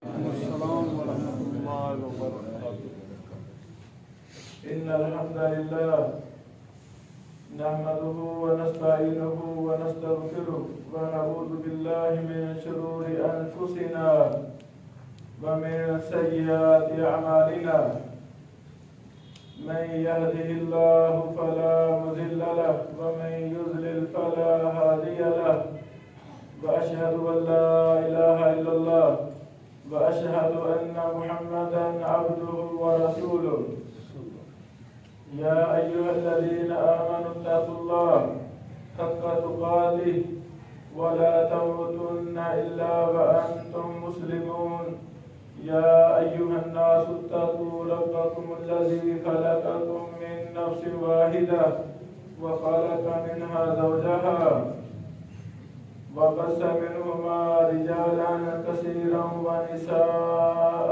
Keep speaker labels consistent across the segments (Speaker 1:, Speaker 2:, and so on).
Speaker 1: السلام ورحمة الله وبركاته.
Speaker 2: إن الحمد لله نحمده ونستعينه ونستغفره ونعوذ بالله من شرور أنفسنا ومن سيئات أعمالنا. من يهده الله فلا مضل له ومن يضلل فلا هادي له. وأشهد أن لا إله إلا الله وأشهد أن محمدا عبده ورسوله. يا أيها الذين آمنوا اتقوا الله حق تقاته ولا تموتن إلا وأنتم مسلمون. يا أيها الناس اتقوا ربكم الذي خلقكم من نفس واحدة وخلق منها زوجها وبث منهما رجالا كثيرا ونساء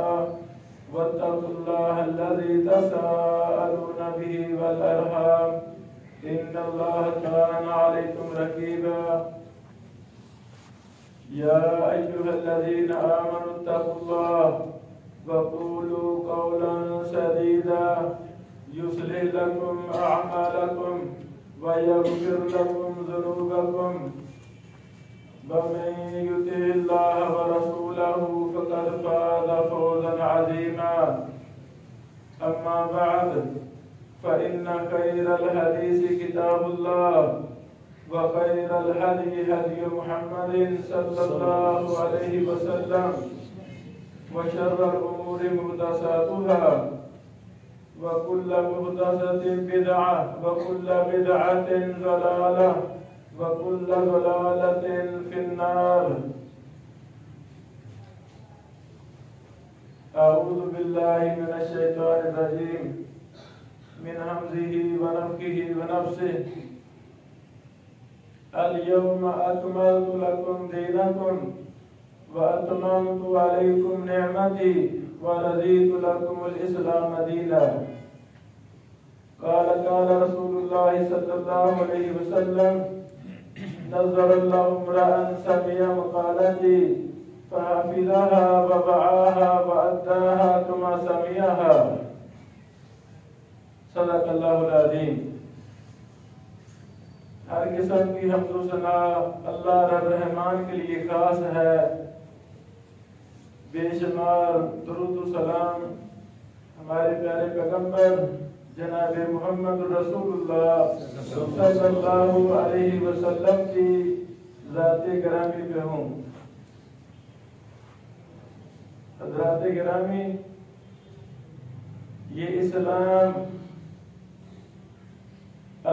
Speaker 2: واتقوا الله الذي تساءلون به والأرحام إن الله كان عليكم رقيبا. يا أيها الذين آمنوا اتقوا الله وقولوا قولا سديدا يصلح لكم أعمالكم ويغفر لكم ذنوبكم. ومن يطع الله ورسوله فقد فاز فوزا عظيما. أما بعد فإن خير الحديث كتاب الله وخير الهدي هدي محمد صلى الله عليه وسلم وشر الأمور محدثاتها وكل محدثة بدعة وكل بدعة ضلالة وكل ضلالة في النار. أعوذ بالله من الشيطان الرجيم من همزه ونفخه ونفسه. اليوم أكملت لكم دينكم وأتممت عليكم نعمتي ورضيت لكم الإسلام دينا. قال رسول الله صلى الله عليه وسلم نظر الله امرأ سمع مقالتي فحفظها ووعاها وأداها كما سمعها. صدق اللہ العظیم. ہر قسم کی حمد و ثنا اللہ رب رحمان کے لیے خاص ہے. بے شمار درود و سلام ہمارے پیارے پیغمبر جناب محمد رسول اللہ صلی اللہ علیہ وسلم کی ذات گرامی پہ ہوں. حضرات گرامی، یہ اسلام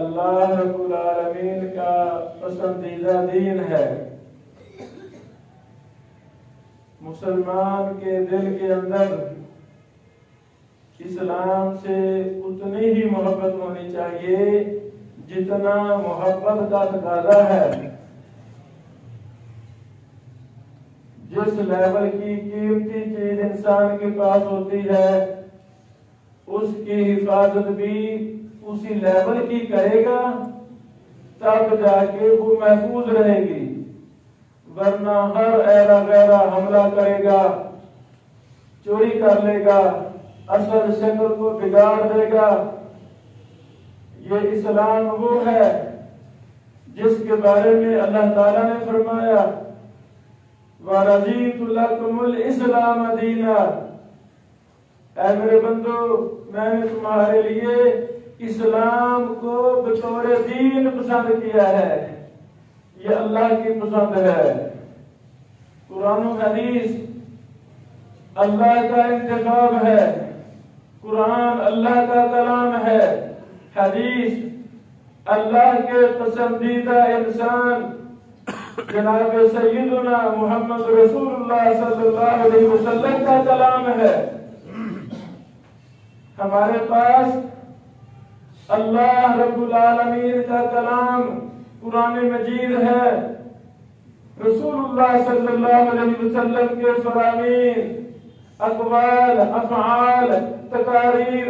Speaker 2: اللہ رب العالمین کا پسندیدہ دین ہے. مسلمان کے دل کے اندر اسلام سے اتنی ہی محبت ہونی چاہیے جتنا محبت کا تقاضا ہے. جس لیول کی قیمتی چیز انسان کے پاس ہوتی ہے اس کی حفاظت بھی اسی لیول کی کرے گا تب جا کے وہ محفوظ رہے گی. ورنہ ہر ایرا غیرہ حملہ کرے گا، چوری کر لے گا، اصل شکل کو بگاڑ دے گا. یہ اسلام وہ ہے جس کے بارے میں اللہ تعالیٰ نے فرمایا وَرَضِيتُ لَكُمُ الْإِسْلَامَ دِينًا. اے میرے بندو، میں نے تمہارے لیے اسلام کو بطور دین پسند کیا ہے. یہ اللہ کی پسند ہے. قرآن و حدیث اللہ کا انتخاب ہے. قرآن اللہ کا کلام ہے. حدیث اللہ کے پسندیدہ انسان جناب سیدنا محمد رسول اللہ صلی اللہ علیہ وسلم کا کلام ہے. ہمارے پاس اللہ رب العالمین کا کلام قرآن مجید ہے. رسول اللہ صلی اللہ علیہ وسلم کے فرامین، اقوال، افعال، تقاریر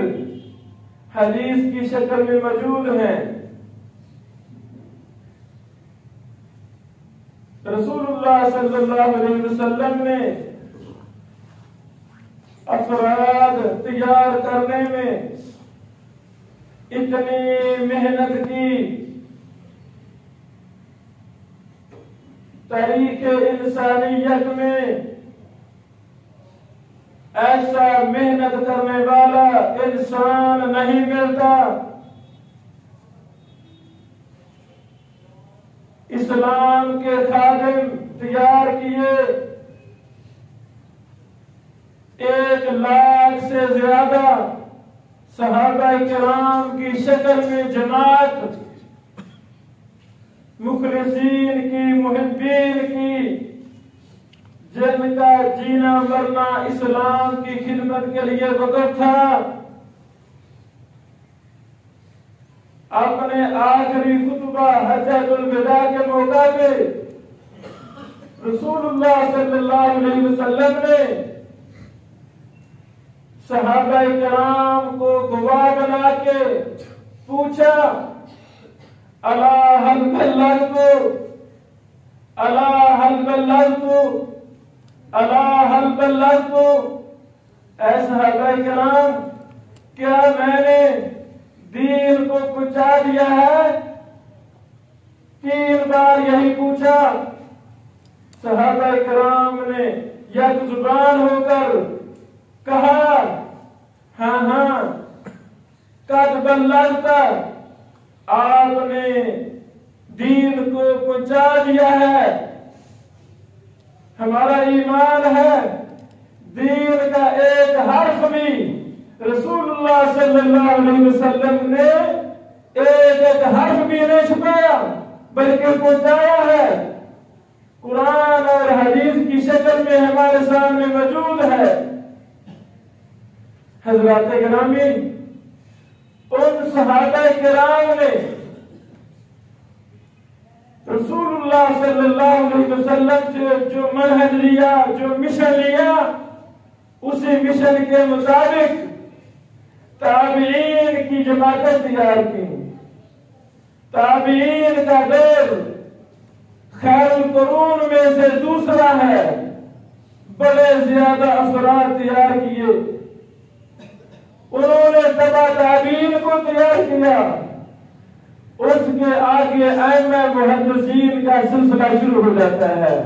Speaker 2: حدیث کی شکل میں موجود ہیں. رسول اللہ صلی اللہ علیہ وسلم نے افراد تیار کرنے میں اتنی محنت کی، تاریخ انسانیت میں ایسا محنت کرنے والا انسان نہیں ملتا۔ اسلام کے خادم تیار کیے، 1,00,000 سے زیادہ صحابہ کرام کی شکل میں جماعت، مخلصین کی، محبین کی، جن کا جینا مرنا اسلام کی خدمت کے لیے وقف تھا۔ اپنے آخری خطبہ حجۃ الوداع کے موقع پہ رسول اللہ صلی اللہ علیہ وسلم نے صحابہ کرام کو گواہ بنا کے پوچھا، الا هل بلغت، الا هل بلغت، الا هل بلغت، اے صحابہ کرام کیا میں نے دین کو پہنچا دیا ہے؟ 3 بار یہی پوچھا۔ صحابہ کرام نے یک زبان ہو کر کہا، ہاں ہاں قد بلغت، آپ نے دین کو پہنچا دیا ہے۔ ہمارا ایمان ہے دین کا ایک حرف بھی رسول اللہ صلی اللہ علیہ وسلم نے ایک حرف بھی نہیں چھپایا بلکہ پہنچایا ہے۔ قرآن اور حدیث کی شکل میں ہمارے سامنے موجود ہے۔ حضرات گرامی، ان صحابہ کرام نے رسول اللہ صلی اللہ علیہ وسلم سے جو منہج لیا، جو مشن لیا، اسی مشن کے مطابق تابعین کی جماعتیں تیار کی۔ تابعین کا دور خیر القرون میں سے دوسرا ہے۔ بڑے زیادہ افراد تیار کیے، انہوں نے تبع تابعین کو تیار کیا، اس کے آگے ائمہ محدثین کا سلسلہ شروع ہو جاتا ہے۔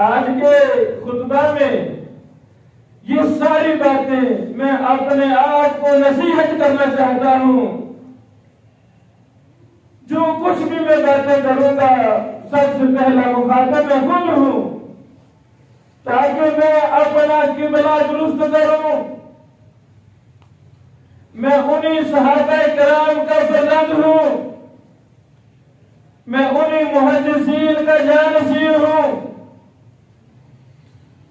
Speaker 2: آج کے خطبہ میں یہ ساری باتیں میں اپنے آپ کو نصیحت کرنا چاہتا ہوں۔ جو کچھ بھی میں باتیں کروں گا سب سے پہلا مخاطب میں خود ہوں، تاکہ میں اپنا قبلہ درست کروں۔ میں انہی صحابہ کرام کا فرزند ہوں، میں انہی محدثین کا جانشین ہوں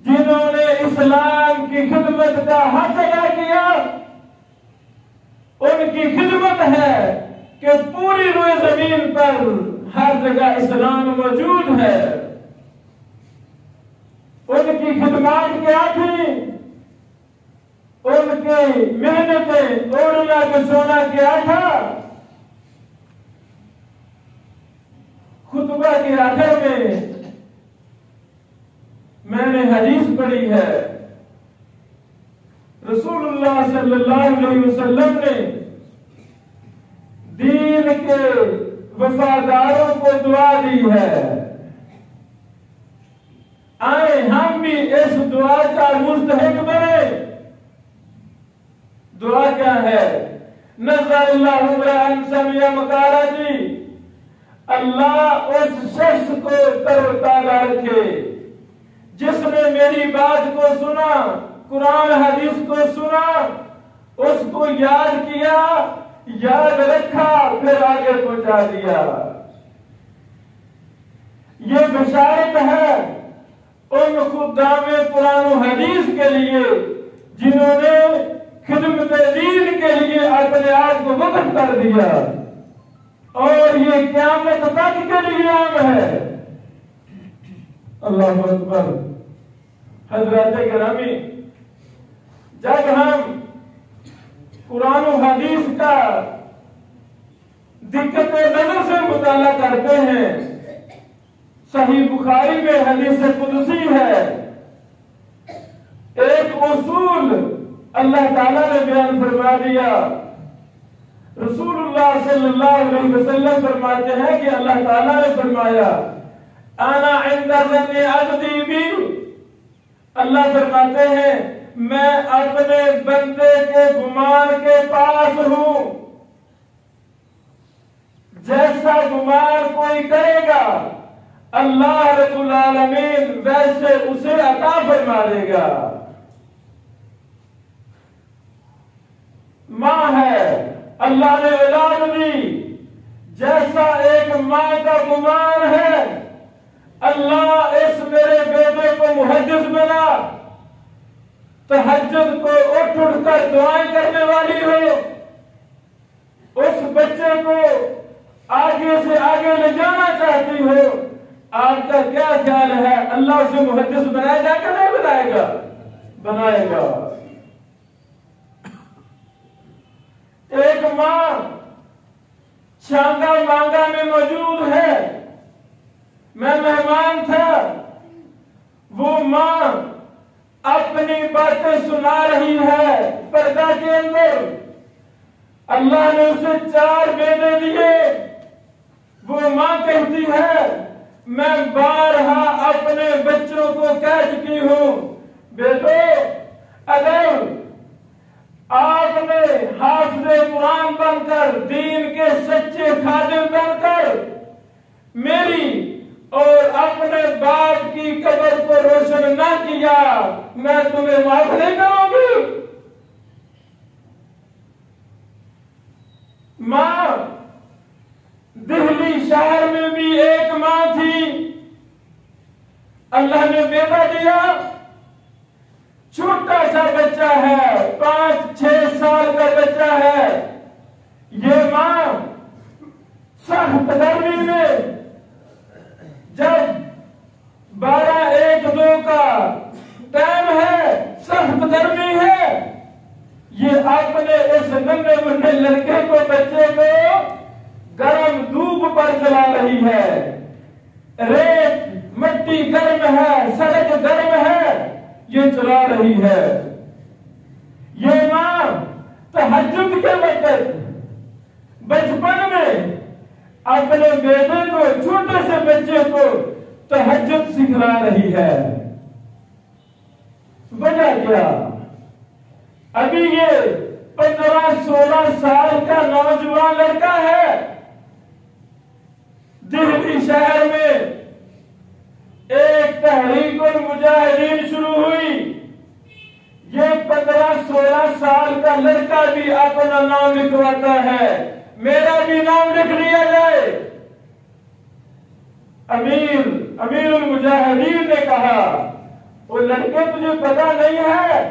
Speaker 2: جنہوں نے اسلام کی خدمت کا حق ادا کیا۔ ان کی خدمت ہے کہ پوری روئے زمین پر ہر جگہ اسلام موجود ہے۔ ان کی خدمات کیا تھی؟ ان کی محنتیں اوڑھنا بچھونا کیا تھا؟ خطبہ کے آخر میں نے حدیث پڑھی ہے، رسول اللہ صلی اللہ علیہ وسلم نے دین کے وفاداروں کو دعا دی ہے۔ آئے ہم بھی اس دعا کا مستحق بنے۔ دعا کیا ہے؟ نظر اللہ امرأ سمع مقالتی، اللہ اس شخص کو تر و تازہ رکھے جس نے میری بات کو سنا، قرآن حدیث کو سنا، اس کو یاد کیا، یاد رکھا، پھر آگے پہنچا دیا۔ یہ بشارت ہے ان خدام قرآن و حدیث کے لیے جنہوں نے خدمت دین کے لیے اپنے آپ کو وقف کر دیا، اور یہ قیامت تک کے لیے عام ہے۔ اللہ اکبر۔ حضرات گرامی، جب ہم قرآن و حدیث کا دقت نظر سے مطالعہ کرتے ہیں، صحیح بخاری میں حدیث قدسی ہے، اللہ تعالیٰ نے بیان فرما دیا. رسول اللہ صلی اللہ علیہ وسلم فرماتے ہیں کہ اللہ تعالیٰ نے فرمایا انا عند ظن عبدی بی. اللہ فرماتے ہیں میں اپنے بندے کے گمان کے پاس ہوں. جیسا گمان کوئی کرے گا اللہ رب العالمین ویسے اسے عطا فرما دے گا. ماں ہے, اللہ نے اولاد دی, جیسا ایک ماں کا گمان ہے اللہ اس میرے بیٹے کو محدث بنا, تہجد کو اٹھ کر دعائیں کرنے والی ہو, اس بچے کو آگے سے آگے لے جانا چاہتی ہو. آپ کا کیا خیال ہے اللہ اسے محدث بنائے گا کہ نہیں بنائے گا؟ بنائے گا. ایک ماں شانگا مانگا میں موجود ہے, میں مہمان تھا, وہ ماں اپنی باتیں سنا رہی ہے پردہ کے اندر. اللہ نے اسے 4 بیٹے دیے. وہ ماں کہتی ہے میں بارہا اپنے بچوں کو کہہ چکی ہوں بیٹو اگر آپ نے حافظ قرآن بن کر دین کے سچے خادم بن کر میری اور اپنے باپ کی قبر کو روشن نہ کیا میں تمہیں معاف نہیں کروں گی. ماں دہلی شہر میں بھی ایک ماں تھی, اللہ نے بیٹا دیا, چھوٹا سا بچہ ہے, 5-6 سال کا بچہ ہے. یہ ماں سخت گرمی میں جب 12-1-2 کا ٹائم ہے, سخت گرمی ہے, یہ اپنے اس ننھے منھے لڑکے کو بچے کو گرم دھوپ پر چلا رہی ہے. ریت مٹی گرم ہے, سڑک گرم ہے, یہ چلا رہی ہے. یہ ماں تہجد کے وقت بچپن میں اپنے بیٹے کو, چھوٹے سے بچے کو تہجد سکھلا رہی ہے. وجہ کیا؟ ابھی یہ 15-16 سال کا نوجوان لڑکا ہے, دہلی شہر میں ایک تحریک المجاہدین شروع ہوئی. یہ 15-16 سال کا لڑکا بھی اپنا نام لکھواتا ہے, میرا بھی نام لکھ لیا جائے. امیر المجاہدین نے کہا وہ لڑکے تجھے پتا نہیں ہے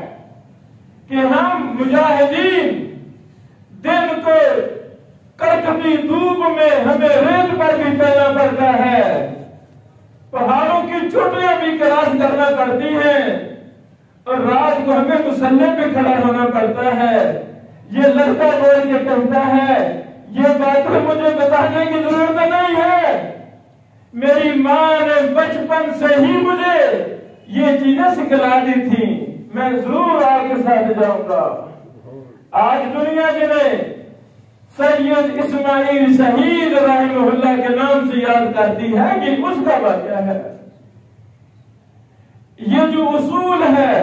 Speaker 2: کہ ہم مجاہدین دن کو کڑکتی دھوپ میں ہمیں ریت پر بھی چلنا پڑتا ہے, پہاڑوں کی چوٹیاں بھی کراس کرنا پڑتی ہیں, اور رات کو ہمیں مسلح پہ کھڑا ہونا پڑتا ہے. یہ لڑکا بول کے کہتا ہے یہ باتیں مجھے بتانے کی ضرورت نہیں ہے, میری ماں نے بچپن سے ہی مجھے یہ چیزیں سکھلا دی تھی, میں ضرور آپ کے ساتھ جاؤں گا. آج دنیا جنہیں سید اسماعیل شہید رحمہ اللہ کے نام سے یاد کرتی ہے, یہ اس کا واقعہ ہے. یہ جو اصول ہے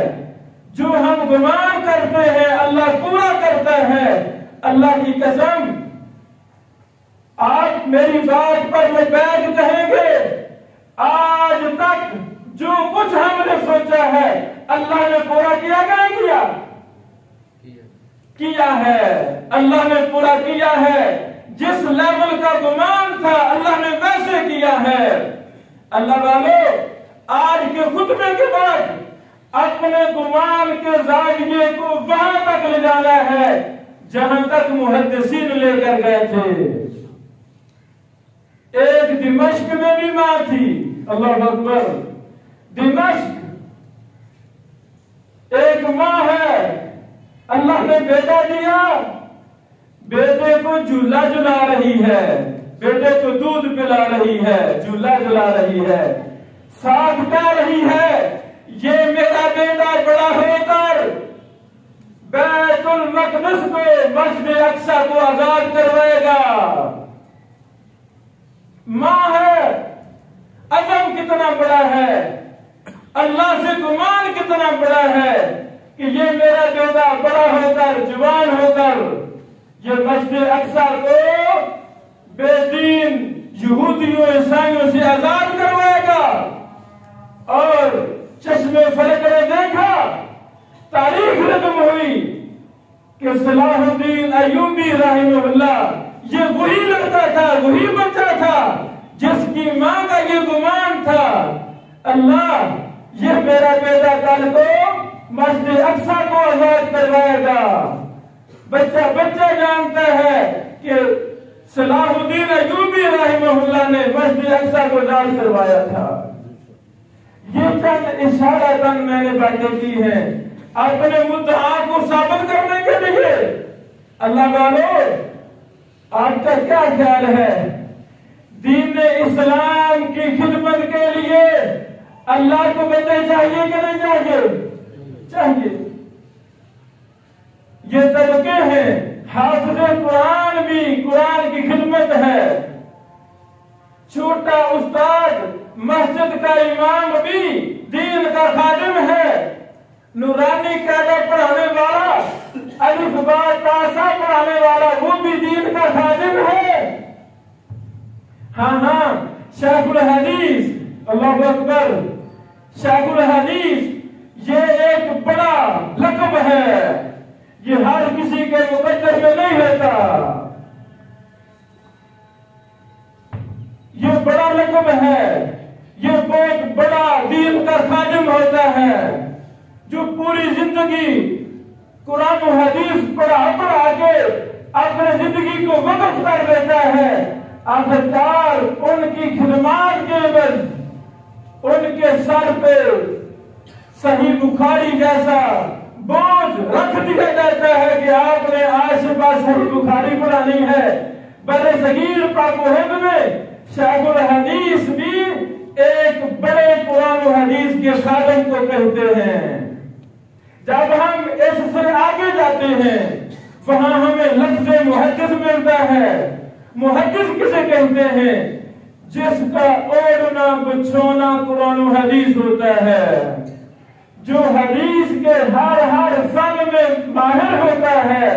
Speaker 2: جو ہم گمان کرتے ہیں اللہ پورا کرتا ہے, اللہ کی قسم آپ میری بات پر میں بیٹھ کہیں گے آج تک جو کچھ ہم نے سوچا ہے اللہ نے پورا کیا کہ نہیں کیا؟ کیا ہے, اللہ نے پورا کیا ہے. جس لیول کا گمان تھا اللہ نے ویسے کیا ہے. اللہ والوں آج کے خطبے کے بعد اپنے گمان کے زاویے کو وہاں تک لے جانا ہے جہاں تک محدثین لے کر گئے تھے. ایک دمشق میں بھی ماں تھی, اللہ اکبر, دمشق ایک ماں ہے, اللہ نے بیٹا دیا, بیٹے کو جھولا جھلا رہی ہے, بیٹے کو دودھ پلا رہی ہے, جھولا جھلا رہی ہے, ساتھ کہہ رہی ہے یہ میرا بیٹا بڑا ہو کر المقدس کو، مسجد اقصی کو آزاد کروائے گا۔ ماں ہے، عزم کتنا بڑا ہے، اللہ سے گمان کتنا بڑا ہے کہ یہ میرا بیٹا بڑا ہو کر، جوان ہو کر یہ مسجد اقصی کو بے دین یہودیوں عیسائیوں سے آزاد کروائے گا۔ اور چشمے فلک نے دیکھا، تاریخ رقم ہوئی کہ صلاح الدین ایوبی رحمہ اللہ یہ وہی لڑکا تھا، وہی بچہ تھا جس کی ماں کا یہ گمان تھا، اللہ یہ میرا بیٹا کل کو مسجد اقصی کو آزاد کروائے گا۔ بچہ جانتا ہے کہ صلاح الدین ایوبی رحمہ اللہ نے مسجد اقصی کو آزاد کروایا تھا۔ یہ چند اشارہ میں نے باتیں کی ہیں اپنے مدعا کو ثابت کرنے کے لیے۔ اللہ والو، آپ کا کیا خیال ہے؟ دین اسلام کی خدمت کے لیے اللہ کو بندے چاہیے کہ نہیں چاہیے؟ چاہیے۔ یہ طریقے ہیں، حافظ قرآن بھی قرآن کی خدمت ہے، چھوٹا استاد مسجد کا امام بھی دین کا خادم ہے، نورانی قاعدہ پڑھانے والا، الف با تا سا پڑھانے والا وہ بھی دین کا خادم ہے۔ ہاں شیخ الحدیث، اللہ اکبر، شیخ الحدیث یہ ایک بڑا لقب ہے، یہ ہر کسی کے مقدر میں نہیں رہتا، یہ بڑا لقب ہے، یہ بہت بڑا دین کا خادم ہوتا ہے جو پوری زندگی قرآن و حدیث پڑھا کے اپنے زندگی کو وقف کر دیتا ہے۔ آخرکار ان کی خدمات کے عوض ان کے سر پہ صحیح بخاری جیسا بوجھ رکھ دیا جاتا ہے کہ آپ نے آج سے بعد صحیح بخاری پڑھانی ہے۔ بر صغیر پاک و ہند میں شیخ الحدیث بھی ایک بڑے قرآن و حدیث کے خادم کو کہتے ہیں۔ جب ہم اس سے آگے جاتے ہیں وہاں ہمیں لفظ محدث ملتا ہے۔ محدث کسے کہتے ہیں؟ جس کا اوڑھنا بچھونا قرآن و حدیث ہوتا ہے، جو حدیث کے ہر فن میں ماہر ہوتا ہے،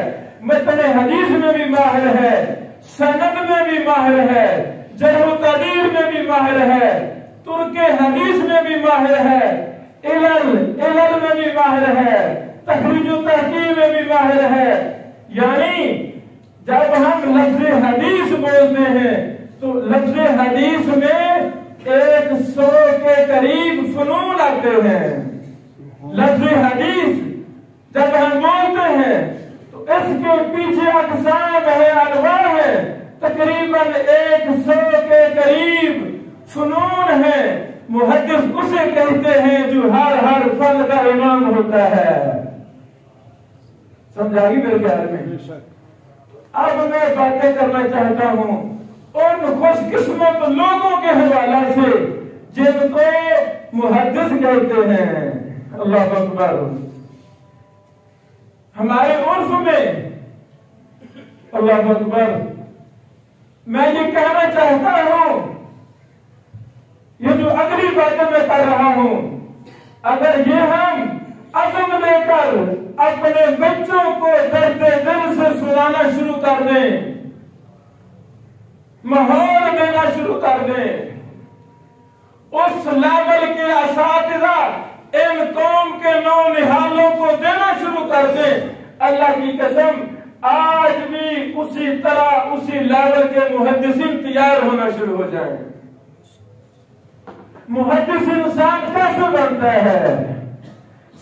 Speaker 2: متن حدیث میں بھی ماہر ہے، سند میں بھی ماہر ہے، جرح و تعدیل میں بھی ماہر ہے، ترک حدیث میں بھی ماہر ہے، علل میں بھی ماہر ہے، تخریج و تحقیق میں بھی ماہر ہے۔ یعنی جب ہم لفظ حدیث بولتے ہیں تو لفظ حدیث میں 100 کے قریب فنون آتے ہیں۔ لفظ حدیث جب ہم بولتے ہیں تو اس کے پیچھے اقسام ہے، انواع ہے، تقریباً 100 کے قریب فنون ہے۔ محدث اسے کہتے ہیں جو ہر فن کا امام ہوتا ہے۔ سمجھا گی میرے خیال میں؟ اب میں باتیں کرنا چاہتا ہوں ان خوش قسمت لوگوں کے حوالے سے جن کو محدث کہتے ہیں۔ اللہ اکبر۔ ہمارے عرف میں، اللہ اکبر، میں یہ کہنا چاہتا ہوں، یہ جو اگلی باتیں میں کر رہا ہوں، اگر یہ ہم عزم لے کر اپنے بچوں کو درد دل سے سنانا شروع کر دیں، ماحول دینا شروع کر دیں، اس لیول کے اساتذہ ان قوم کے نونہالوں کو دینا شروع کر دیں، اللہ کی قسم آج بھی اسی طرح اسی لیول کے محدثین تیار ہونا شروع ہو جائیں۔ محدث انسان کیسے بنتا ہے؟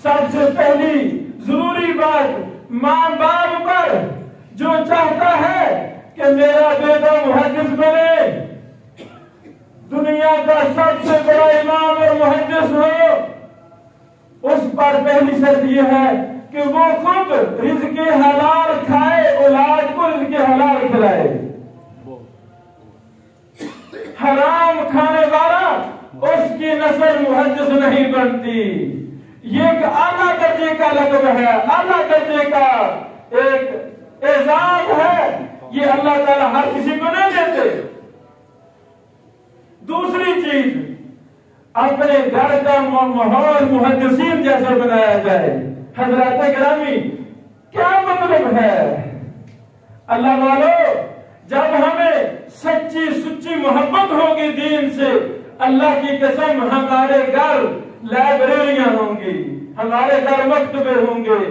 Speaker 2: سب سے پہلی ضروری بات، ماں باپ پر جو چاہتا ہے کہ میرا بیٹا محدث بنے، دنیا کا سب سے بڑا امام اور محدث ہو، اس پر پہلی شرط یہ ہے کہ وہ خود رزق حلال کھائے، اولاد کو رزق حلال کھلائے۔ حرام کھانے والا اس کی نسل محدث نہیں بنتی۔ یہ ایک اعلیٰ درجے کا لقب ہے، اعلیٰ درجے کا ایک اعزاز ہے، یہ اللہ تعالیٰ ہر کسی کو نہیں دیتے۔ دوسری چیز، اپنے گھر کا ماحول محدثین جیسا بنایا جائے۔ حضرات گرامی، کیا مطلب ہے؟ اللہ والو، جب ہمیں سچی سچی محبت ہوگی دین سے، اللہ کی قسم ہمارے گھر لائبریریاں ہوں گی، ہمارے گھر مکتبے ہوں گے۔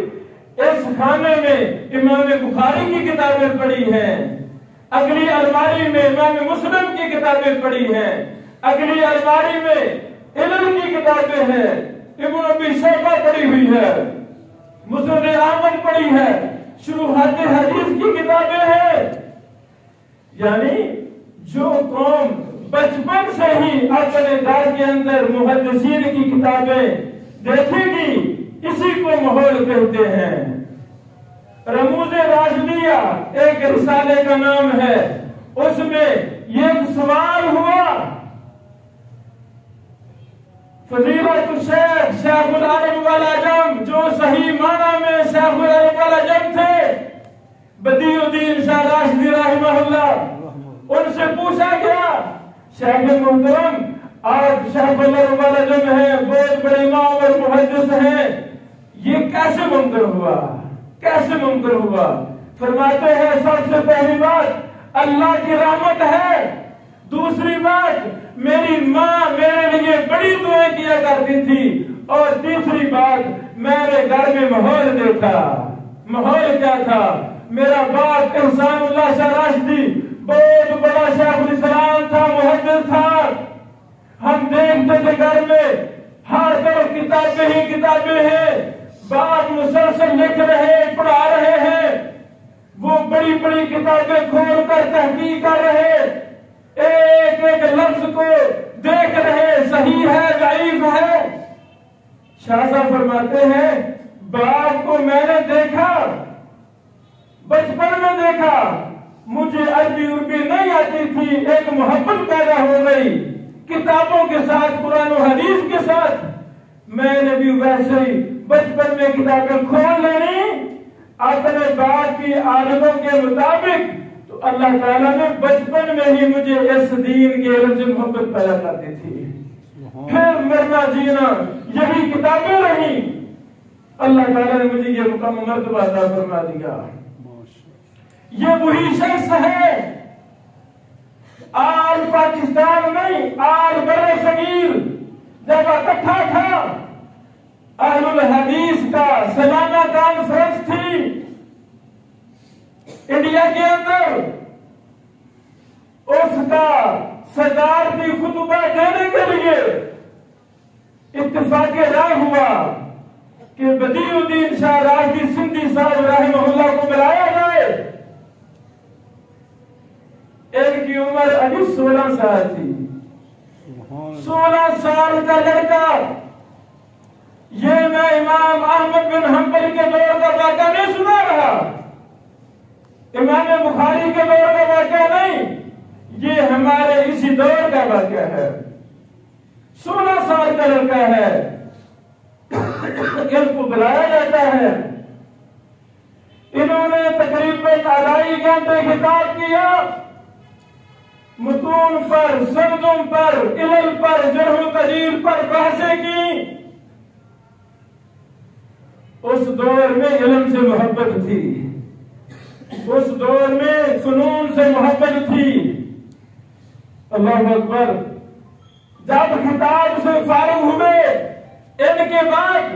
Speaker 2: اس خانے میں امام بخاری کی کتابیں پڑھی ہیں، اگلی الماری میں امام مسلم کی کتابیں پڑھی ہیں، اگلی الماری میں علم کی کتابیں ہیں، ابن ابی شیبہ پڑھی ہوئی ہے، مسند احمد پڑھی ہے، شروحات حدیث کی کتابیں ہیں۔ یعنی جو قوم بچپن سے ہی اپنے گھر کے اندر محدثین کی کتابیں دیکھے گی، اسی کو ماحول کہتے ہیں۔ رموز راشدیہ ایک رسالے کا نام ہے، اس میں یہ سوال ہوا، فضیلت الشیخ شیخ العرب والعجم، جو صحیح معنی میں شیخ العرب والعجم تھے، بدیع الدین شاہ راشدی رحمہ اللہ، ان سے پوچھا گیا، شیخ محترم آپ شیخ العرب والعجم ہیں، بہت بڑے امام اور محدث ہیں، یہ کیسے ممکن ہوا؟ کیسے ممکن ہوا؟ فرماتے ہیں سب سے پہلی بات اللہ کی رحمت ہے، دوسری بات میری ماں میرے لیے بڑی دعائیں کیا کرتی تھی، اور تیسری بات میں نے گھر میں ماحول دیکھا۔ ماحول کیا تھا؟ میرا باپ احسان اللہ شاہ راشدی بہت بڑا شیخ الاسلام تھا، محدث تھا، ہم دیکھتے تھے گھر میں ہر طرف کتابیں ہی کتابیں ہیں، باپ مسلسل لکھ رہے، پڑھا رہے ہیں، وہ بڑی بڑی کتابیں کھول کر تحقیق کر رہے، ایک ایک لفظ کو دیکھ رہے، صحیح ہے ضعیف ہے۔ شاہ صاحب فرماتے ہیں باپ کو میں نے دیکھا، بچپن میں دیکھا، مجھے عربی عربی نہیں آتی تھی، ایک محبت پیدا ہو گئی کتابوں کے ساتھ، قرآن و حدیث کے ساتھ، میں نے بھی ویسے ہی بچپن میں کتابیں کھول لینی اپنے باپ کی عادتوں کے مطابق، تو اللہ تعالیٰ نے بچپن میں ہی مجھے اس دین کے علم سے محبت پیدا کر دی تھی۔ پھر مرنا جینا یہی کتابیں رہی، اللہ تعالیٰ نے مجھے یہ مقام مرتبہ عطا فرما دیا۔ یہ وہی شخص ہے، آل پاکستان نہیں، آل بر صغیر جب اکٹھا تھا، اہل الحدیث کا سالانہ کانفرنس تھی انڈیا کے اندر، اس کا صدارتی خطبہ دینے کے لیے اتفاق رائے ہوا کہ بدیع الدین شاہ راشدی سندھی صاحب رحمہ اللہ کو بلایا جائے۔ ان کی عمر ابھی 16 سال تھی، 16 سال کا لڑکا، یہ میں امام احمد بن حنبل کے دور کا واقعہ نہیں سنا رہا، امام بخاری کے دور کا واقعہ نہیں، یہ ہمارے اسی دور کا واقعہ ہے۔ 16 سال کا لڑکا ہے، ان کو بلایا جاتا ہے، انہوں نے تقریباً 2.5 گھنٹے خطاب کیا، متون پر، سندوں پر، علل پر، جرح و تعدیل پر بحثیں کی۔ اس دور میں علم سے محبت تھی، اس دور میں فنون سے محبت تھی۔ اللہ اکبر۔ جب خطاب سے فارغ ہوئے، ان کے بعد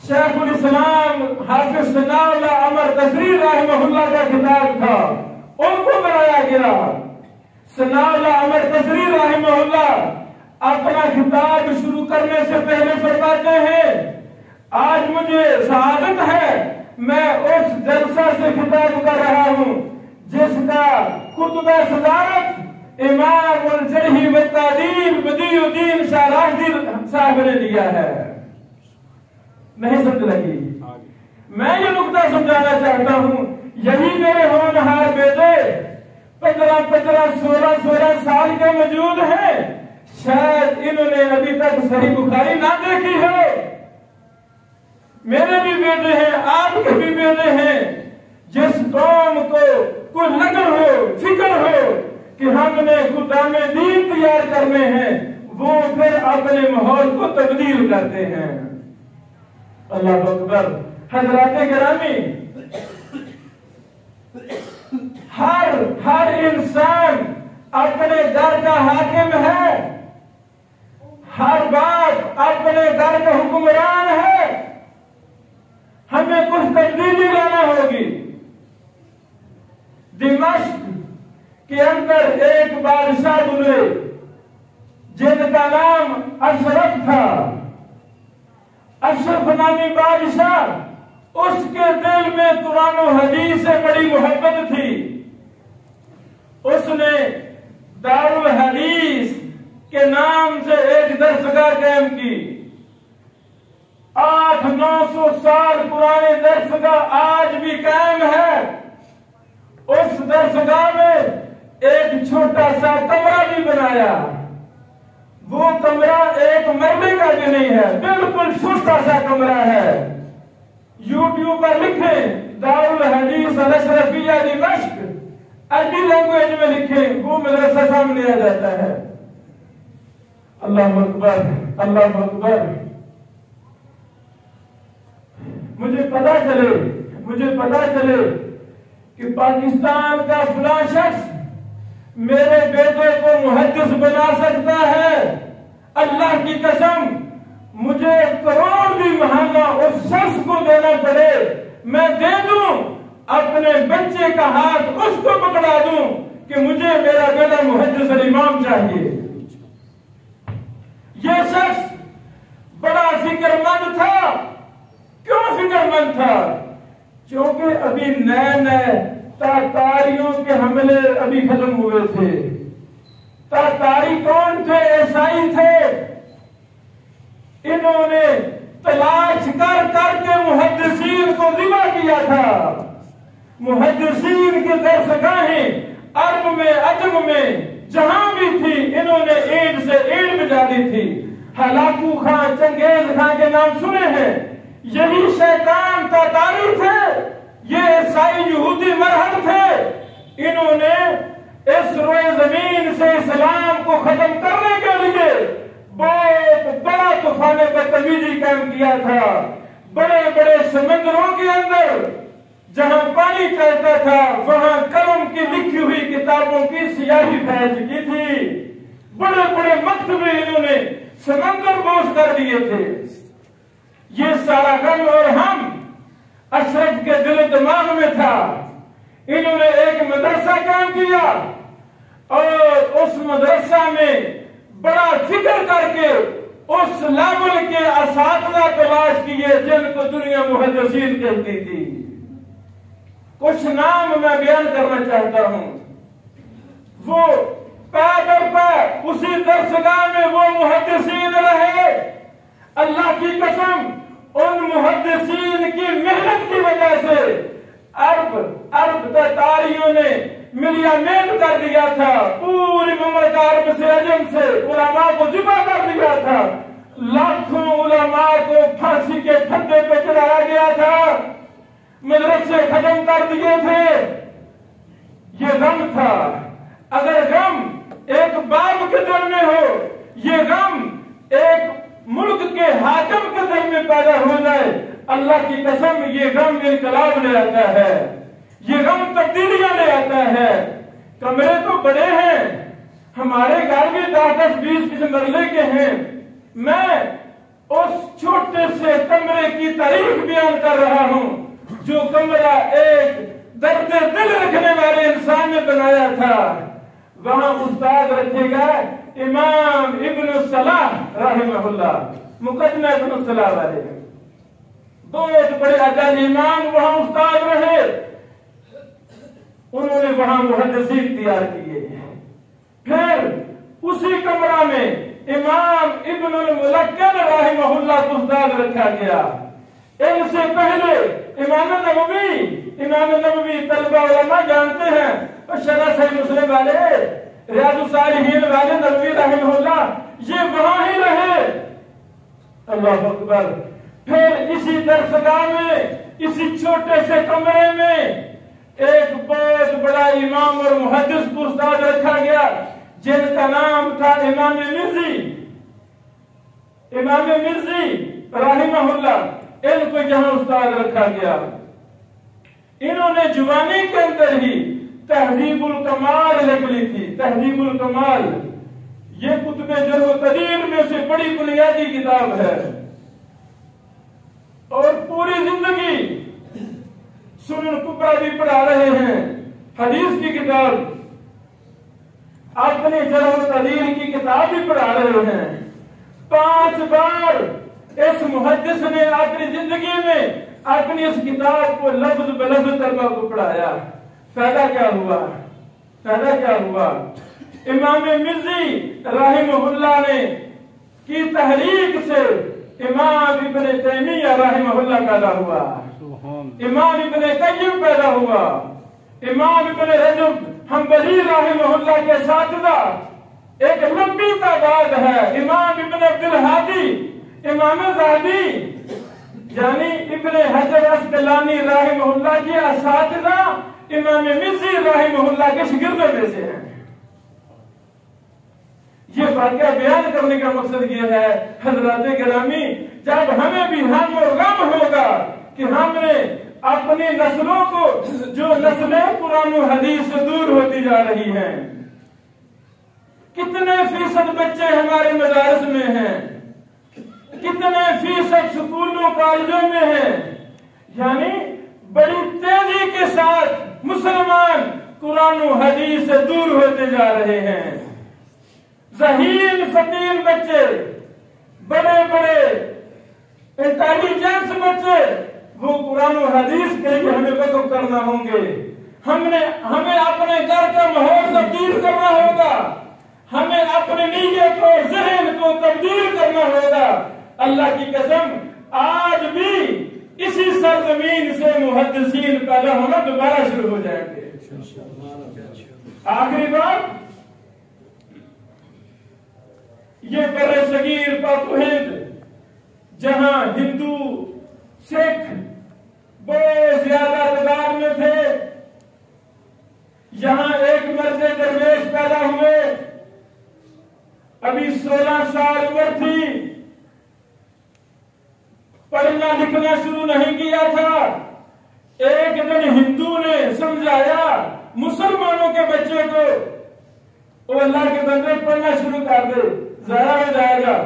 Speaker 2: شیخ الاسلام حافظ ثناء اللہ عمر قصری رحمہ اللہ کا خطاب تھا، ان کو بلایا گیا۔ ثناء اللہ عمر قصری رحمہ اللہ اپنا خطاب شروع کرنے سے پہلے فرماتے ہیں، آج مجھے سعادت ہے میں اس جلسہ سے خطاب کر رہا ہوں جس کا خطبہ صدارت امام الجرح والتعدیل بدیع الدین شاہ راشدی صاحب نے دیا ہے۔ نہیں سمجھ لگی؟ میں یہ نقطہ سمجھانا چاہتا ہوں، یہی میرے ہونہار بیٹے 15 16 سال کے موجود ہیں، شاید انہوں نے ابھی تک صحیح بخاری نہ دیکھی ہے۔ میرے بھی بیٹے ہیں، آپ کے بھی بیٹے ہیں، قوم کو کوئی لگن ہو، فکر ہو کہ ہم نے خدام دین تیار کرنے ہیں، وہ پھر اپنے ماحول کو تبدیل کرتے ہیں۔ اللہ اکبر۔ حضرات گرامی، ہر انسان اپنے گھر کا حاکم ہے، ہر بات اپنے گھر کا حکمران ہے۔ ہمیں کچھ تبدیلی لانا ہوگی۔ دمشق کے اندر ایک بادشاہ گزرے جن کا نام اشرف تھا۔ اشرف نامی بادشاہ، اس کے دل میں قرآن و حدیث سے بڑی محبت تھی۔ اس نے دارالحدیث کے نام سے ایک درسگاہ قائم کی۔ 800-900 سال پرانے درسگاہ آج بھی قائم ہے۔ اس درسگاہ میں ایک چھوٹا سا کمرہ بھی بنایا۔ وہ کمرہ ایک مرلے کا بھی نہیں ہے، بالکل چھوٹا سا کمرہ ہے۔ یوٹیوب پر لکھیں دارالحدیث الاشرفیہ دمشق، عربی لینگویج میں لکھیں، وہ مدرسہ سامنے آ جاتا ہے۔ اللہ اکبر، اللہ اکبر۔ مجھے پتا چلے کہ پاکستان کا فلاں شخص میرے بیٹے کو محدث بنا سکتا ہے، اللہ کی قسم مجھے کروڑ بھی مہانہ اس شخص کو دینا پڑے، میں دے دوں، اپنے بچے کا ہاتھ اس کو پکڑا دوں کہ مجھے میرا بیٹا محدث الامام چاہیے۔ یہ شخص بڑا فکر مند تھا۔ کیوں فکر مند تھا؟ کیونکہ ابھی نئے تاتاریوں کے حملے ابھی ختم ہوئے تھے۔ تاتاری کون تھے؟ عیسائی تھے۔ انہوں نے تلاش کر کے محدثین کو ذبح کیا تھا۔ محدثین کی درسگاہیں عرب میں، عجم میں جہاں بھی تھی، انہوں نے اینٹ سے اینٹ بجا دی تھی۔ ہلاکو خان، چنگیز خان کے نام سنے ہیں، یہی شیطان تاتاری تھے، یہ عیسائی یہودی مرہم تھے۔ انہوں نے اس روئے زمین سے اسلام کو ختم کرنے کے لیے بہت بڑا طوفان بدتمیزی قائم کیا تھا۔ بڑے بڑے سمندروں کے اندر جہاں پانی چلتا تھا، وہاں قلم کی لکھی ہوئی کتابوں کی سیاہی پھیل چکی تھی۔ بڑے بڑے مکتبے انہوں نے سمندر بوس کر دیے تھے۔ یہ سارا غم اور ہم اشرف کے دل و دماغ میں تھا۔ انہوں نے ایک مدرسہ قائم کیا اور اس مدرسہ میں بڑا فکر کر کے اس لیول کے اساتذہ تلاش کیے جن کو دنیا محدثین کہتی تھی۔ کچھ نام میں بیان کرنا چاہتا ہوں۔ وہ اسی درسگاہ میں وہ محدثین رہے۔ اللہ کی قسم ان محدثین کی محنت کی وجہ سے عرب تاتاریوں نے ملیامین کر دیا تھا، پوری مملکت عرب سے، عجم سے علماء کو ذبح کر دیا تھا، لاکھوں علماء کو پھانسی کے پھندے پہ چڑھایا گیا تھا، مدرسے ختم کر دیے تھے۔ یہ غم تھا۔ اگر غم ایک باپ کے دل میں ہو، یہ غم ایک ملک کے حاکم کے دل میں پیدا ہو جائے، اللہ کی قسم یہ غم انقلاب لے آتا ہے، یہ غم تبدیلیاں لے آتا ہے۔ کمرے تو بڑے ہیں، ہمارے گھر بھی 10-20 مرلے کے ہیں۔ میں اس چھوٹے سے کمرے کی تاریخ بیان کر رہا ہوں جو کمرہ ایک درد دل رکھنے والے انسان نے بنایا تھا۔ وہاں استاد رکھے گا امام ابن الصلاح رحمہ اللہ، مقدمہ ابن الصلاح والے، بہت بڑے عجل امام وہاں استاد رہے۔ انہوں نے وہاں محدثین تیار کیے۔ پھر اسی کمرہ میں امام ابن الملکن رحمہ اللہ کو استاد رکھا گیا۔ ان سے پہلے امام نبوی طلبہ علماء جانتے ہیں، اور شرح صحیح مسلم والے، ریاض الصالحین والے نبوی رحمہ اللہ، یہ وہاں ہی رہے۔ اللہ اکبر۔ پھر اسی درسگاہ میں، اسی چھوٹے سے کمرے میں ایک بہت بڑا امام اور محدث کو استاد رکھا گیا جن کا نام تھا امام مرزی رحمہ اللہ، ان کو یہاں استاد رکھا گیا۔ انہوں نے جوانی کے اندر ہی تہذیب الکمال لکھ لی تھی۔ تہذیب الکمال یہ کتب جرح و تعدیل میں سے بڑی بنیادی کتاب ہے، اور پوری زندگی سنن کبریٰ بھی پڑھا رہے ہیں، حدیث کی کتاب، اپنی جرح و تعدیل کی کتاب بھی پڑھا رہے ہیں۔ 5 بار اس محدث نے اپنی زندگی میں اپنی اس کتاب کو لفظ بلفظ طلبہ کو پڑھایا۔ فائدہ کیا ہوا؟ امام مرزی رحمہ اللہ نے کی تحریک سے امام ابن تیمیہ رحمہ اللہ پیدا ہوا، امام ابن قیم پیدا ہوا، امام ابن رجب حنبلی رحمہ اللہ کے اساتذہ ایک لمبی تعداد ہے، امام ابن عبد الہادی، امام ذہبی، یعنی ابن حجر عسقلانی رحمہ اللہ کے اساتذہ امام مرزی رحمہ اللہ کے شاگردوں میں سے ہیں۔ یہ واقعہ بیان کرنے کا مقصد یہ ہے حضرات گرامی، جب ہمیں بھی ہم اور غم ہوگا کہ ہم نے اپنی نسلوں کو، جو نسلیں قرآن و حدیث سے دور ہوتی جا رہی ہیں، کتنے فیصد بچے ہمارے مدارس میں ہیں، کتنے فیصد سکولوں کالجوں میں ہیں، یعنی بڑی تیزی کے ساتھ مسلمان قرآن و حدیث سے دور ہوتے جا رہے ہیں۔ ذہین فتیل بچے، بڑے بڑے انٹیلیجنس بچے، وہ قرآن و حدیث کے لیے ہمیں وقف کرنا ہوں گے۔ ہمیں اپنے گھر کا ماحول تبدیل کرنا ہوگا، ہمیں اپنے نیت اور ذہن کو تبدیل کرنا ہوگا۔ اللہ کی قسم آج بھی اسی سرزمین سے محدثین پیدا ہونا دوبارہ شروع ہو جائیں گے۔ آخری بات، یہ بر صغیر پاک و ہند جہاں ہندو سکھ بہت زیادہ تعداد میں تھے، یہاں ایک مرد درویش پیدا ہوئے، ابھی 16 سال عمر تھی، پڑھنا لکھنا شروع نہیں کیا تھا۔ ایک دن ہندو نے سمجھایا مسلمانوں کے بچے کو، وہ اللہ کے بندے پڑھنا شروع کر دے، ضائع ہو جائے گا،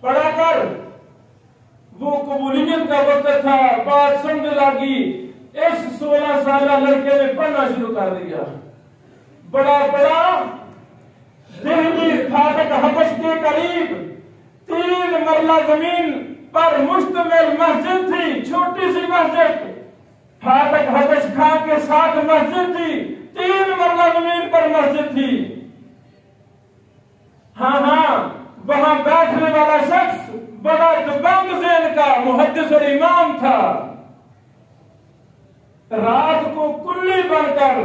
Speaker 2: پڑھا کر۔ وہ قبولیت کا وقت تھا، بات سمجھ لگی، اس 16 سالہ لڑکے نے پڑھنا شروع کر دیا۔ بڑا دہلی فاٹک حبش کے قریب 3 مرلہ زمین پر مشتمل مسجد تھی، چھوٹی سی مسجد، فاٹک حبش خاں کے ساتھ مسجد تھی، 3 مرلہ زمین پر مسجد تھی۔ ہاں وہاں بیٹھنے والا شخص بڑا دبنگ ذہن کا محدث اور امام تھا، رات کو کلی بن کر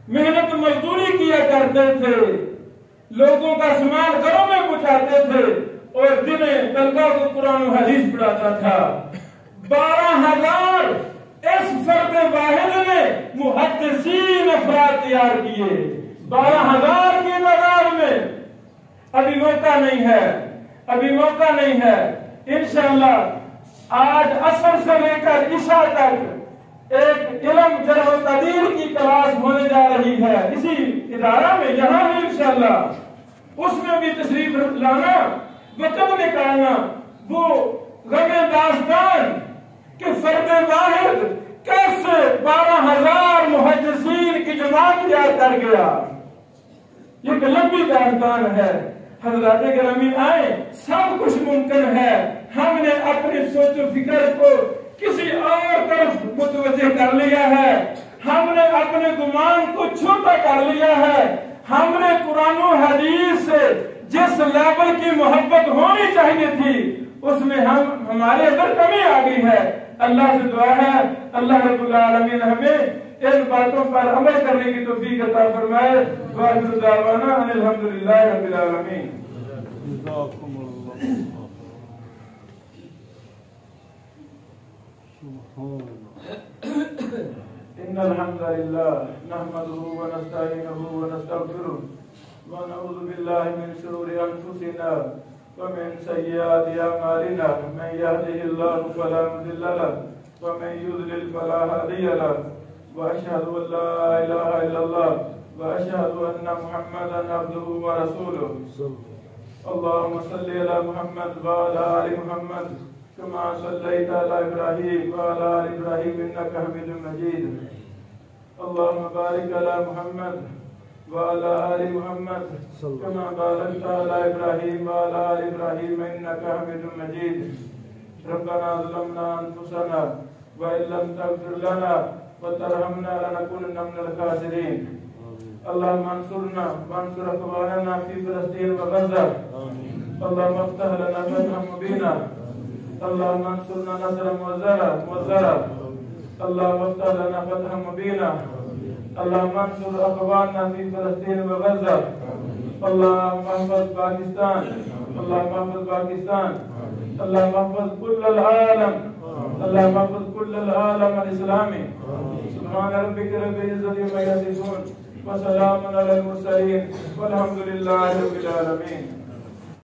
Speaker 2: محنت مزدوری کیا کرتے تھے، لوگوں کا سامان گھروں میں پہنچاتے تھے، اور دن طلبہ کو قرآن و حدیث پڑھاتا تھا۔ 12,000 اس فرد واحد نے محدثین افراد تیار کیے، 12,000 کی تعداد میں۔ ابھی موقع نہیں ہے، انشاءاللہ آج عصر سے لے کر عشاء تک ایک علم جرح و تعدیل کی کلاس ہونے جا رہی ہے اسی ادارہ میں، یہاں بھی انشاءاللہ، اس میں بھی تشریف لانا، وقت نکالنا۔ وہ غم داستان کہ فرد واحد کیسے 12,000 محدثین کی جماعت تیار کر گیا، یہ ایک لمبی داستان ہے۔ حضرات گرامی آئے، سب کچھ ممکن ہے، ہم نے اپنی سوچ و فکر کو کسی اور طرف متوجہ کر لیا ہے، ہم نے اپنے گمان کو چھوٹا کر لیا ہے، ہم نے قرآن و حدیث سے جس لیول کی محبت ہونی چاہیے تھی اس میں ہمارے اندر کمی آ گئی ہے۔ اللہ سے دعا ہے اللہ رب العالمین ہمیں ان باتوں پر عمل کرنے کی توفیق عطا فرمائے۔ وآخر دعوانا ان الحمدللہ رب العالمین۔
Speaker 1: جزاکم اللہ سبحان اللہ۔
Speaker 2: إن الحمد لله نحمده ونستعينه ونستغفره ونعوذ بالله من شرور أنفسنا ومن سيئات أعمالنا من يهده الله فلا مضل له ومن يضلل فلا هادي له وأشهد أن لا إله إلا الله وأشهد أن محمدا عبده ورسوله اللهم صل على محمد وعلى آل محمد كما صليت على إبراهيم وعلى آل إبراهيم إنك حميد مجيد اللهم بارك على محمد وعلى آل محمد كما باركت على إبراهيم وعلى آل إبراهيم إنك حميد مجيد ربنا ظلمنا أنفسنا وإن لم تغفر لنا وترحمنا لنكونن من الخاسرين اللهم انصرنا وانصر اخواننا في فلسطين وغزة اللهم افتح لنا فتحا مبينا اللهم انصرنا نصرا مؤزرا اللهم افتح لنا فتحا مبينا اللهم انصر اخواننا في فلسطين وغزة اللهم احفظ باكستان اللهم احفظ باكستان اللهم احفظ كل العالم اللهم احفظ كل العالم الاسلامي سبحان ربك رب العزة عما يصفون وسلام على المرسلين والحمد لله رب العالمين.